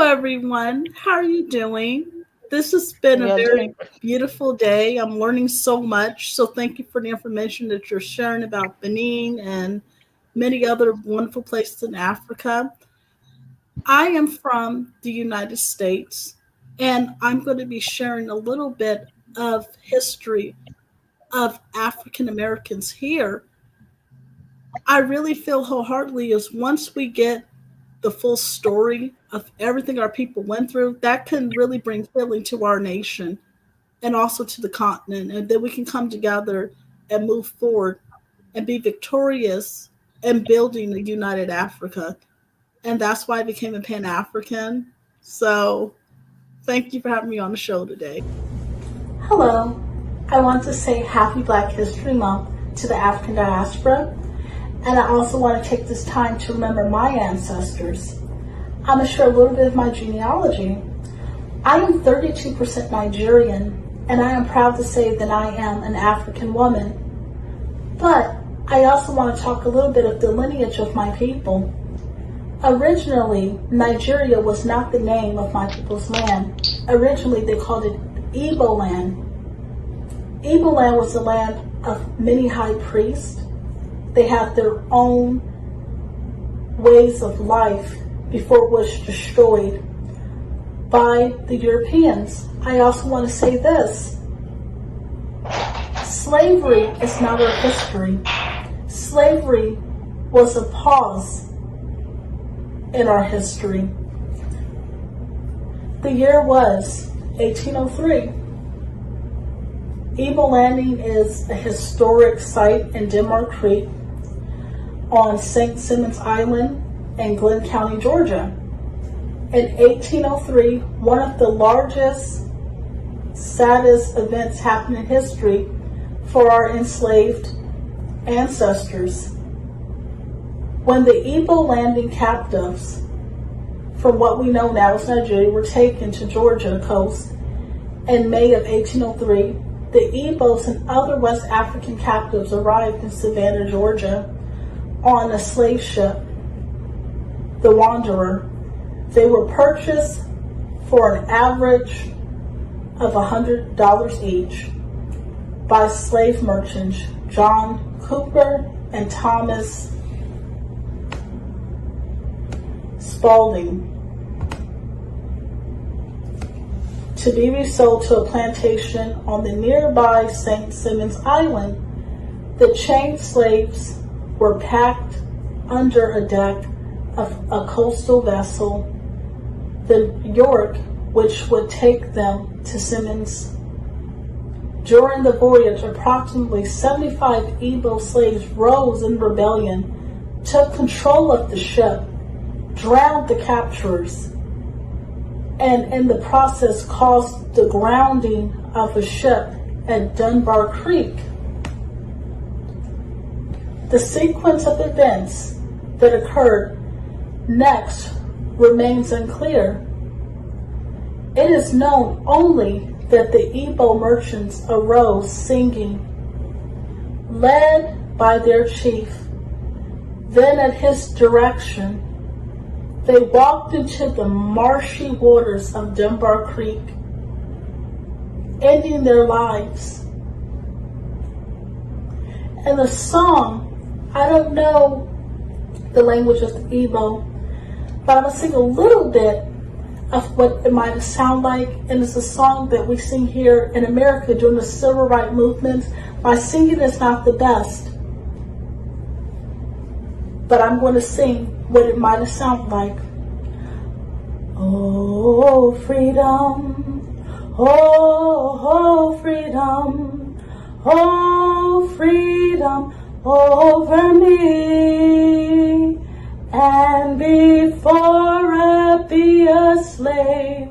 everyone. How are you doing? This has been a We are very doing. beautiful day. I'm learning so much. So, thank you for the information that you're sharing about Benin and many other wonderful places in Africa. I am from the United States, and I'm going to be sharing a little bit of history of African Americans here. I really feel wholeheartedly is once we get the full story of everything our people went through, that can really bring healing to our nation and also to the continent. And then we can come together and move forward and be victorious in building a united Africa. And that's why I became a Pan African. So thank you for having me on the show today. Hello. I want to say happy Black History Month to the African diaspora. And I also want to take this time to remember my ancestors. I'm going to share a little bit of my genealogy. I am 32% Nigerian, and I am proud to say that I am an African woman. But I also want to talk a little bit of the lineage of my people. Originally, Nigeria was not the name of my people's land. Originally, they called it Igbo land. Igbo land was the land of many high priests. They had their own ways of life before it was destroyed by the Europeans. I also want to say this. Slavery is not our history. Slavery was a pause in our history. The year was 1803. Igbo Landing is a historic site in Denmark Creek on St. Simons Island in Glenn County, Georgia. In 1803, one of the largest, saddest events happened in history for our enslaved ancestors. When the Igbo Landing captives, from what we know now as Nigeria, were taken to Georgia coast in May of 1803, the Igbos and other West African captives arrived in Savannah, Georgia on a slave ship, the Wanderer. They were purchased for an average of $100 each by slave merchants John Cooper and Thomas Spalding to be resold to a plantation on the nearby St. Simons Island. The chained slaves were packed under a deck of a coastal vessel, the York, which would take them to Simons. During the voyage, approximately 75 Igbo slaves rose in rebellion, took control of the ship, drowned the capturers, and in the process caused the grounding of a ship at Dunbar Creek. The sequence of events that occurred next remains unclear. It is known only that the Igbo merchants arose singing, led by their chief. Then at his direction, they walked into the marshy waters of Dunbar Creek, ending their lives. And the song, I don't know the language of the Igbo, but I'm going to sing a little bit of what it might sound like, and it's a song that we sing here in America during the civil rights movement. My singing is not the best, but I'm going to sing what it might have sounded like. Oh, freedom, oh, freedom, oh, freedom over me. And before I be a slave,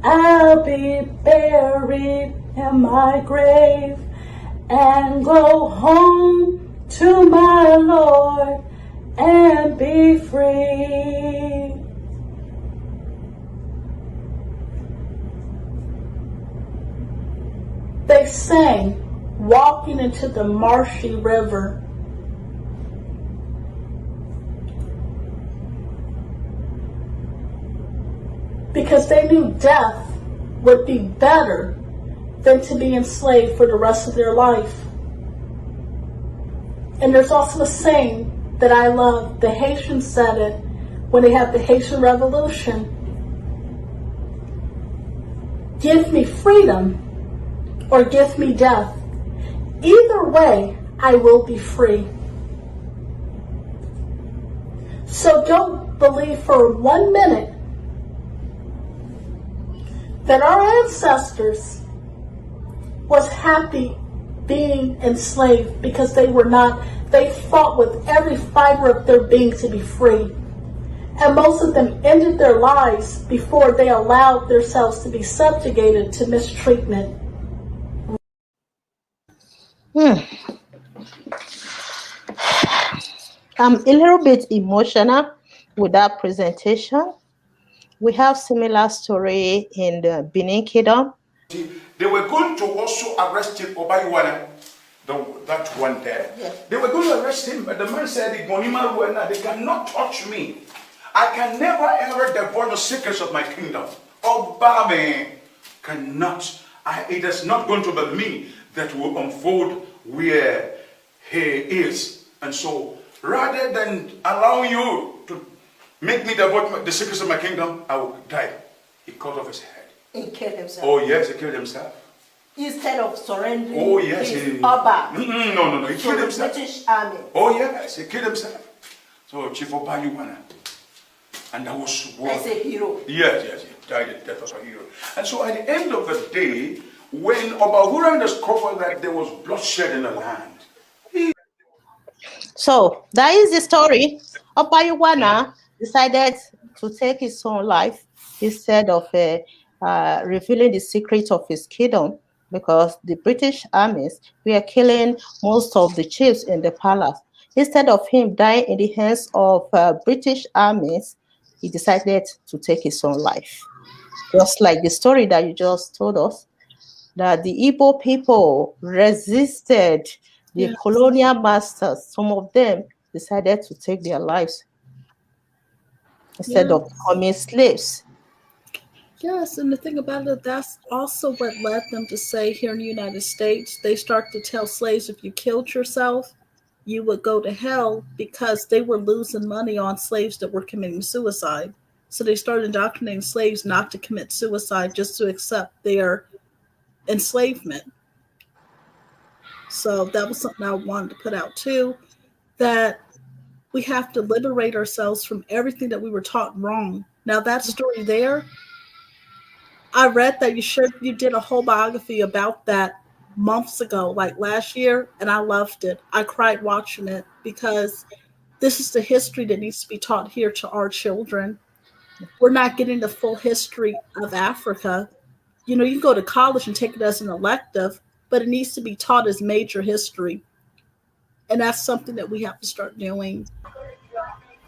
I'll be buried in my grave and go home to my Lord and be free. They sang, walking into the marshy river. because they knew death would be better than to be enslaved for the rest of their life. And there's also a saying that I love. The Haitians said it when they had the Haitian Revolution. Give me freedom or give me death. Either way, I will be free. So don't believe for 1 minute that our ancestors was happy being enslaved, because they were not. They fought with every fiber of their being to be free. And most of them ended their lives before they allowed themselves to be subjugated to mistreatment. I'm a little bit emotional with that presentation. We have similar story in the Benin Kingdom. They were going to also arrest him, Obayuwana, that one there. Yes. They were going to arrest him, but the man said, they cannot touch me. I can never ever divulge the secrets of my kingdom. Obame cannot. It is not going to be me that will unfold where he is. And so, rather than allow you to make me divulge the secrets of my kingdom, I will die. He cut off his head. He killed himself. Oh yes, he killed himself. Instead of surrendering his Oba no, he killed himself. British Army. Oh yes, he killed himself. So Chief Obayuwana. And that was what... As a hero. Yes, he died the death of a hero. And so at the end of the day, when Obahura discovered that there was bloodshed in the land, So that is the story. Obayuwana decided to take his own life instead of revealing the secret of his kingdom, because the British armies were killing most of the chiefs in the palace. Instead of him dying in the hands of British armies, he decided to take his own life. Just like the story that you just told us, that the Igbo people resisted the colonial masters. Some of them decided to take their lives instead of becoming slaves. Yes, and the thing about it, that's also what led them to say here in the United States, they start to tell slaves, if you killed yourself, you would go to hell, because they were losing money on slaves that were committing suicide. So they started indoctrinating slaves not to commit suicide, just to accept their enslavement. So that was something I wanted to put out too, that we have to liberate ourselves from everything that we were taught wrong. Now that story there, I read that you did a whole biography about that months ago, like last year, and I loved it. I cried watching it, because this is the history that needs to be taught here to our children. We're not getting the full history of Africa. You can go to college and take it as an elective, but it needs to be taught as major history. And that's something that we have to start doing.